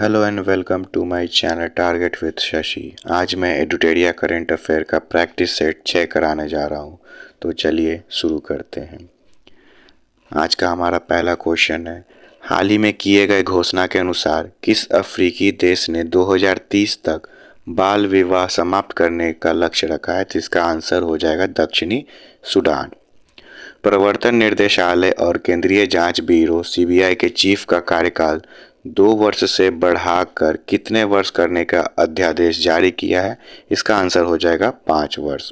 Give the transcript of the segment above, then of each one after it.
Hello and welcome to my channel target with Shashi. आज मैं Edutoria current affair का practice set 6 कराने जा रहा हूँ। तो चलिए शुरू करते हैं। आज का हमारा पहला क्वेश्चन है, हाल ही में किए गए घोषणा के अनुसार किस अफ्रीकी देश ने 2030 तक बाल विवाह समाप्त करने का लक्ष्य रखा है? तो इसका आंसर हो जाएगा दक्षिणी सूडान। प्रवर्तन निर्देशालय और केंद्रीय जांच ब्यूरो सीबीआई के चीफ का कार्यकाल 2 वर्ष से बढ़ाकर कितने वर्ष करने का अध्यादेश जारी किया है? इसका आंसर हो जाएगा 5 वर्ष।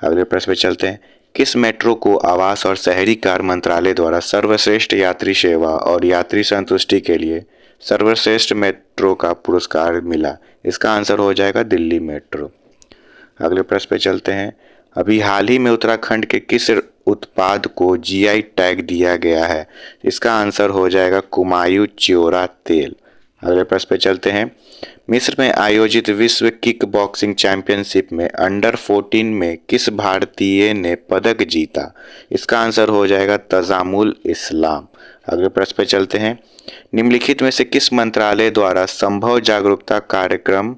अगले प्रश्न पे चलते हैं। किस मेट्रो को आवास और शहरी कार्य मंत्रालय द्वारा सर्वश्रेष्ठ यात्री सेवा और यात्री संतुष्टि के लिए सर्वश्रेष्ठ मेट्रो का पुरस्कार मिला? इसका आंसर हो जाएगा दिल्ली मेट्रो। अगले प्रश्न पे चलते हैं। अभी हाल ही में उत्तराखंड के किस उत्पाद को जीआई टैग दिया गया है? इसका आंसर हो जाएगा कुमायूं च्योरा तेल। अगले प्रश्न पे चलते हैं। मिस्र में आयोजित विश्व किक बॉक्सिंग चैंपियनशिप में अंडर 14 में किस भारतीय ने पदक जीता? इसका आंसर हो जाएगा तजामुल इस्लाम। अगले प्रश्न पे चलते हैं। निम्नलिखित में से किस मंत्रालय द्वारा संभव जागरूकता कार्यक्रम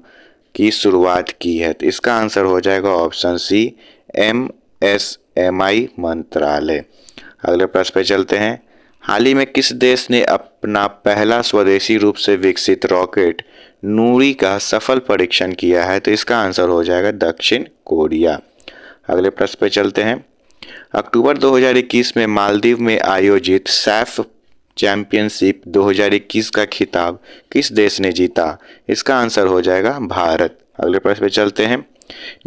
की शुरुआत की है? तो इसका आंसर हो जाएगा ऑप्शन सी, एमएसएमई मंत्रालय। अगले प्रश्न पे चलते हैं। हाल ही में किस देश ने अपना पहला स्वदेशी रूप से विकसित रॉकेट नूरी का सफल परीक्षण किया है? तो इसका आंसर हो जाएगा दक्षिण कोरिया। अगले प्रश्न पे चलते हैं। अक्टूबर 2021 में मालदीव में आयोजित सैफ चैंपियनशिप 2021 का खिताब किस देश ने जीता? इसका आंसर हो जाएगा भारत। अगले प्रश्न पे चलते हैं।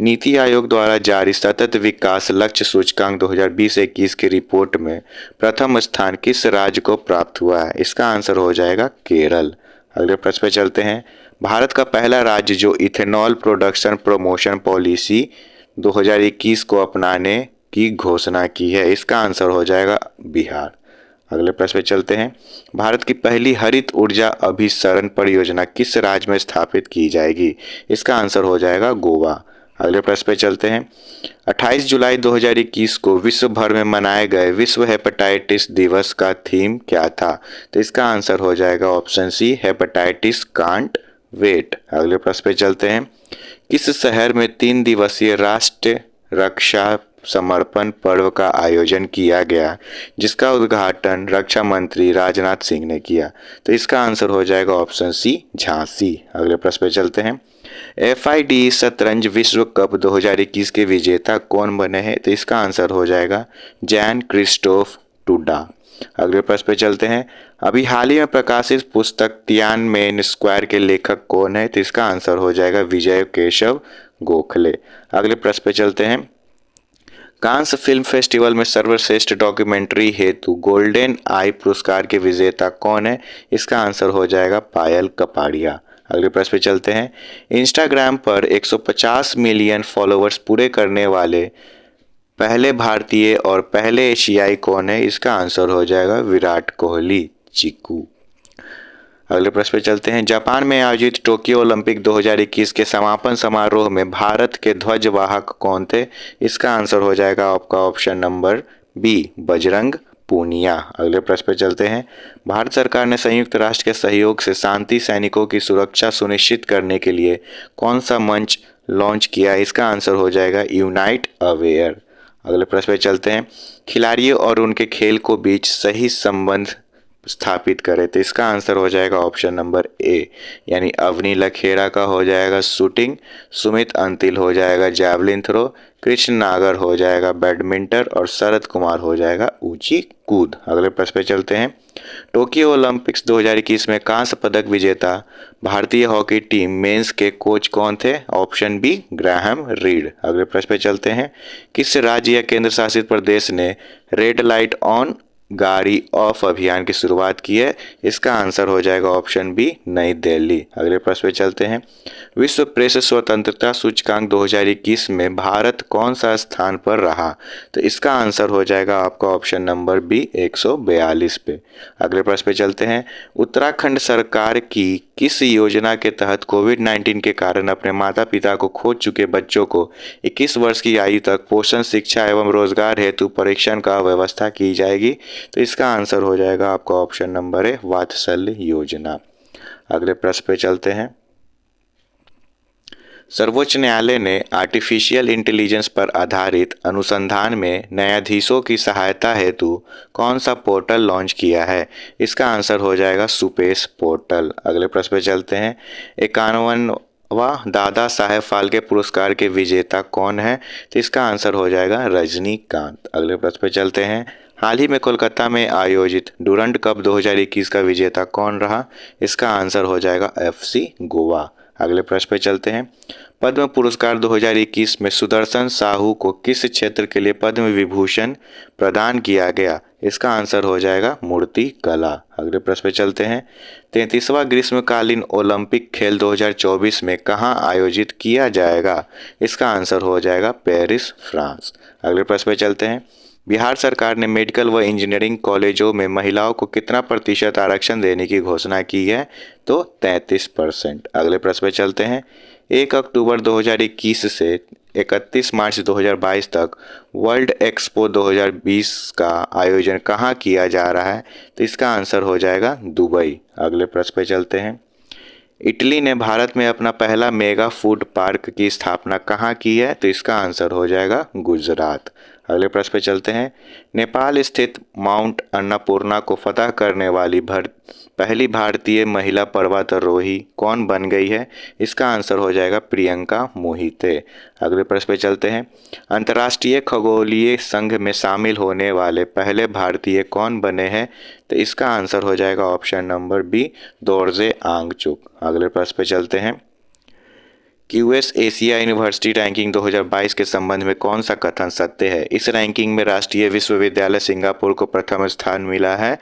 नीति आयोग द्वारा जारी सतत विकास लक्ष्य सूचकांक 2020-21 की रिपोर्ट में प्रथम स्थान किस राज्य को प्राप्त हुआ है? इसका आंसर हो जाएगा केरल। अगले प्रश्न पे चलते हैं। भारत का पहला राज्य जो इथेनॉल प्रोडक्शन प्रमोशन पॉलिसी 2021 को अपनाने की घोषणा की है, इसका आंसर हो जाएगा बिहार। अगले प्रश्न पे चलते हैं। भारत की पहली हरित ऊर्जा अभिसरण परियोजना किस राज्य में स्थापित की जाएगी? इसका आंसर हो जाएगा गोवा। अगले प्रश्न पे चलते हैं। 28 जुलाई 2021 को विश्व भर में मनाए गए विश्व हेपेटाइटिस दिवस का थीम क्या था? तो इसका आंसर हो जाएगा option C, hepatitis can't wait. अगले प्रश्न पे चलते हैं। किस शहर में 3 दिवसीय राष्ट्रीय रक्षा समर्पण पर्व का आयोजन किया गया, जिसका उद्घाटन रक्षा मंत्री राजनाथ सिंह ने किया? तो इसका आंसर हो जाएगा ऑप्शन सी, झांसी। अगले प्रश्न पे चलते हैं। FIDE शतरंज विश्व कप 2021 के विजेता कौन बने हैं? तो इसका आंसर हो जाएगा जैन क्रिस्टोफ टूडा। अगले प्रश्न पे चलते हैं। अभी हाल ही में प्रकाशित पुस्तक तियानमेन स्क्वायर के लेखक कौन है? तो इसका आंसर हो जाएगा विजय केशव गोखले। अगले प्रश्न पे चलते हैं। कांस फिल्म फेस्टिवल में सर्वश्रेष्ठ डॉक्यूमेंट्री हेतु गोल्डन आई पुरस्कार के विजेता कौन है? इसका आंसर हो जाएगा पायल कपाड़िया। अगले प्रश्न पे चलते हैं। इंस्टाग्राम पर 150 मिलियन फॉलोअर्स पूरे करने वाले पहले भारतीय और पहले एशियाई कौन है? इसका आंसर हो जाएगा विराट कोहली, चिकू। अगले प्रश्न पे चलते हैं। जापान में आयोजित टोक्यो ओलंपिक 2021 के समापन समारोह में भारत के ध्वजवाहक कौन थे? इसका आंसर हो जाएगा आपका option number B, Bajrang Punia. अगले प्रश्न पे चलते हैं। भारत सरकार ने संयुक्त राष्ट्र के सहयोग से शांति सैनिकों की सुरक्षा सुनिश्चित करने के लिए कौन सा मंच लॉन्च किया? इसका आंसर हो जाएगा यूनाइट अवेयर। अगले प्रश्न पे चलते हैं। खिलाड़ियों और उनके खेल को बीच सही संबंध स्थापित करें? तो इसका आंसर हो जाएगा ऑप्शन नंबर ए, यानी अवनी लखेड़ा का हो जाएगा शूटिंग, सुमित अंतिल हो जाएगा जैवलिन थ्रो, कृष्ण नागर हो जाएगा बैडमिंटन और शरद कुमार हो जाएगा ऊंची कूद। अगले प्रश्न पे चलते हैं। टोक्यो ओलंपिक्स 2021 में कांस्य पदक विजेता भारतीय हॉकी टीम मेंस के कोच कौन थे? Option B, Graham Reid. अगले प्रश्न पे चलते हैं। किस राज्य या केंद्र शासित प्रदेश ने रेड लाइट ऑन गाड़ी ऑफ अभियान की शुरुआत की है? इसका आंसर हो जाएगा ऑप्शन बी, नई दिल्ली। अगले प्रश्न पे चलते हैं। विश्व प्रेस स्वतंत्रता सूचकांक 2021 में भारत कौन सा स्थान पर रहा? तो इसका आंसर हो जाएगा आपका ऑप्शन नंबर बी, 142 पे। अगले प्रश्न पे चलते हैं। उत्तराखंड सरकार की किस योजना के तहत कोविड-19 के कारण अपने माता पिता को खो चुके बच्चों को 21 वर्ष की आयु तक पोषण, शिक्षा एवं रोजगार हेतु परीक्षण का व्यवस्था की जाएगी? तो इसका आंसर हो जाएगा आपका ऑप्शन नंबर है वात्सल्य योजना। अगले प्रश्न पे चलते हैं। सर्वोच्च न्यायालय ने आर्टिफिशियल इंटेलिजेंस पर आधारित अनुसंधान में न्यायाधीशों की सहायता हेतु कौन सा पोर्टल लॉन्च किया है? इसका आंसर हो जाएगा सुपेश पोर्टल। अगले प्रश्न पे चलते हैं। 51वां दादा साहेब फाल्के पुरस्कार के विजेता कौन है? तो इसका आंसर हो जाएगा रजनीकांत। अगले प्रश्न पे चलते हैं। हाल ही में कोलकाता में आयोजित डूरंड कप 2021 का विजेता कौन रहा? इसका आंसर हो जाएगा FC गोवा। अगले प्रश्न पे चलते हैं। पद्म पुरस्कार 2021 में सुदर्शन साहू को किस क्षेत्र के लिए पद्म विभूषण प्रदान किया गया? इसका आंसर हो जाएगा मूर्ति कला। अगले प्रश्न पे चलते हैं। 33वां ग्रीष्मकालीन ओलंपिक खेल 2024 में कहाँ आयोजित किया जाएगा? इसका आंसर हो जाएगा पेरिस, फ्रांस। अगले प्रश्न पे चलते हैं। बिहार सरकार ने मेडिकल व इंजीनियरिंग कॉलेजों में महिलाओं को कितना प्रतिशत आरक्षण देने की घोषणा की है? तो 33%। अगले प्रश्न पे चलते हैं। 1 अक्टूबर 2021 से 31 मार्च 2022 तक वर्ल्ड एक्सपो 2020 का आयोजन कहाँ किया जा रहा है? तो इसका आंसर हो जाएगा दुबई। अगले प्रश्न पे चलते हैं। इटली ने भारत में अपना पहला मेगा फूड पार्क की स्थापना कहाँ की है? तो इसका आंसर हो जाएगा गुजरात। अगले प्रश्न पे चलते हैं। नेपाल स्थित माउंट अन्नपूर्णा को फतह करने वाली पहली भारतीय महिला पर्वतारोही कौन बन गई है? इसका आंसर हो जाएगा प्रियंका मोहिते। अगले प्रश्न पे चलते हैं। अंतर्राष्ट्रीय खगोलीय संघ में शामिल होने वाले पहले भारतीय कौन बने हैं? तो इसका आंसर हो जाएगा ऑप्शन नंबर बी, दोरजे आंगचुक। अगले प्रश्न पे चलते हैं। QS एशिया यूनिवर्सिटी रैंकिंग 2022 के संबंध में कौन सा कथन सत्य है? इस रैंकिंग में राष्ट्रीय विश्वविद्यालय सिंगापुर को प्रथम स्थान मिला है।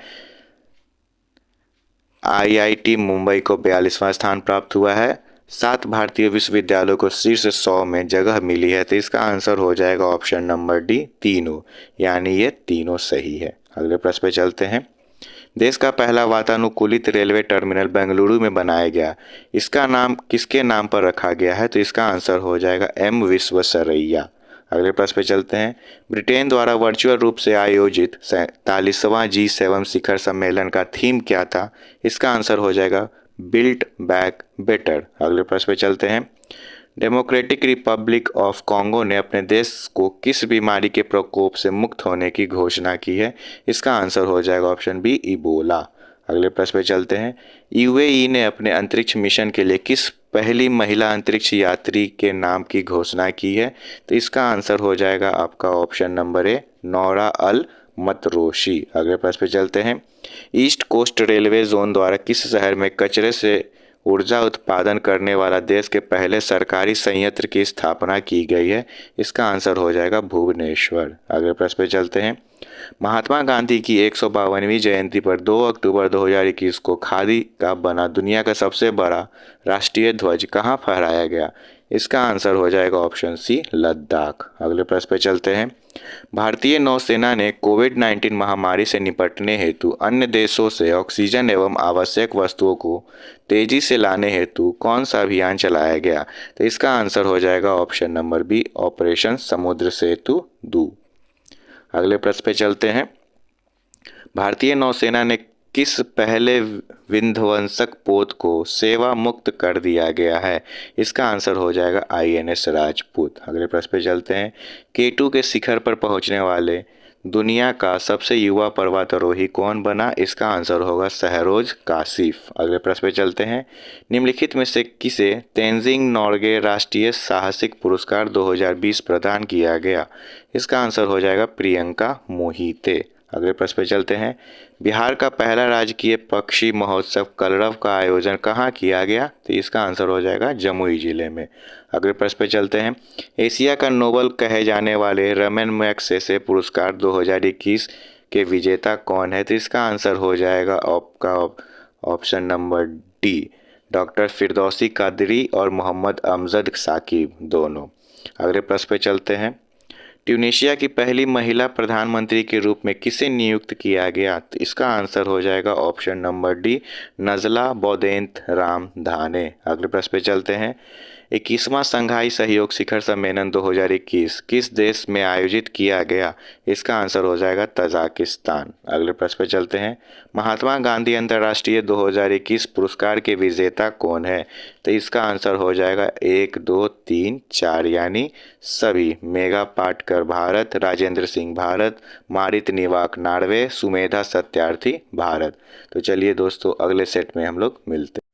IIT मुंबई को 42वां स्थान प्राप्त हुआ है। 7 भारतीय विश्वविद्यालयों को शीर्ष 100 में जगह मिली है। तो इसका आंसर हो जाएगा ऑप्शन नंबर डी, तीनों, यानी ये तीनों सही है। अगले प्रश्न पे चलते हैं। देश का पहला वातानुकूलित रेलवे टर्मिनल बेंगलुरु में बनाया गया, इसका नाम किसके नाम पर रखा गया है? तो इसका आंसर हो जाएगा M विश्वेश्वरैया। अगले प्रश्न पे चलते हैं। ब्रिटेन द्वारा वर्चुअल रूप से आयोजित 47वां G7 शिखर सम्मेलन का थीम क्या था? इसका आंसर हो जाएगा बिल्ड बैक बेटर। अगले प्रश्न पे चलते हैं। डेमोक्रेटिक रिपब्लिक ऑफ कॉन्गो ने अपने देश को किस बीमारी के प्रकोप से मुक्त होने की घोषणा की है? इसका आंसर हो जाएगा ऑप्शन बी, इबोला। अगले प्रश्न पे चलते हैं। UAE ने अपने अंतरिक्ष मिशन के लिए किस पहली महिला अंतरिक्ष यात्री के नाम की घोषणा की है? तो इसका आंसर हो जाएगा आपका ऑप्शन नंबर ए, नौरा अल मतरोशी। अगले प्रश्न पे चलते हैं। ईस्ट कोस्ट रेलवे जोन द्वारा किस शहर में कचरे से ऊर्जा उत्पादन करने वाला देश के पहले सरकारी संयंत्र की स्थापना की गई है? इसका आंसर हो जाएगा भुवनेश्वर। अगले प्रश्न पे चलते हैं। महात्मा गांधी की 152वीं जयंती पर 2 अक्टूबर 2021 को खादी का बना दुनिया का सबसे बड़ा राष्ट्रीय ध्वज कहाँ फहराया गया? इसका आंसर हो जाएगा ऑप्शन सी, लद्दाख। अगले प्रश्न पे चलते हैं। भारतीय नौसेना ने कोविड-19 महामारी से निपटने हेतु अन्य देशों से ऑक्सीजन एवं आवश्यक वस्तुओं को तेजी से लाने हेतु कौन सा अभियान चलाया गया? तो इसका आंसर हो जाएगा ऑप्शन नंबर बी, ऑपरेशन समुद्र सेतु 2। अगले प्रश्न पे चलते हैं। भारतीय नौसेना ने किस पहले विध्वंसक पोत को सेवा मुक्त कर दिया गया है? इसका आंसर हो जाएगा INS राजपूत। अगले प्रश्न पे चलते हैं। K2 के शिखर पर पहुंचने वाले दुनिया का सबसे युवा पर्वतारोही कौन बना? इसका आंसर होगा शहरोज काशिफ। अगले प्रश्न पे चलते हैं। निम्नलिखित में से किसे तेंजिंग नोर्गे राष्ट्रीय साहसिक पुरस्कार 2020 प्रदान किया गया? इसका आंसर हो जाएगा प्रियंका मोहिते। अगले प्रश्न पे चलते हैं। बिहार का पहला राजकीय पक्षी महोत्सव कलरव का आयोजन कहाँ किया गया? तो इसका आंसर हो जाएगा जमुई जिले में। अगले प्रश्न पे चलते हैं। एशिया का नोबल कहे जाने वाले रमन मैग्सेसे पुरस्कार 2021 के विजेता कौन है? तो इसका आंसर हो जाएगा आपका option number D, doctor Firdausi Qadri और मोहम्मद अमजद साकिब दोनों। अगले प्रश्न पे चलते हैं। ट्यूनीशिया की पहली महिला प्रधानमंत्री के रूप में किसे नियुक्त किया गया? तो इसका आंसर हो जाएगा ऑप्शन नंबर डी, नजला बोदेंत राम धाने। अगले प्रश्न पे चलते हैं। 21वां शंघाई सहयोग शिखर सम्मेलन 2021 किस देश में आयोजित किया गया? इसका आंसर हो जाएगा तजाकिस्तान। अगले प्रश्न पे चलते हैं। महात्मा गांधी अंतर्राष्ट्रीय 2021 पुरस्कार के विजेता कौन है? तो इसका आंसर हो जाएगा 1, 2, 3, 4 यानी सभी। मेघा पाटकर भारत, राजेंद्र सिंह भारत, मारित निवाक नॉर्वे, सुमेधा सत्यार्थी भारत। तो चलिए दोस्तों, अगले सेट में हम लोग मिलते हैं।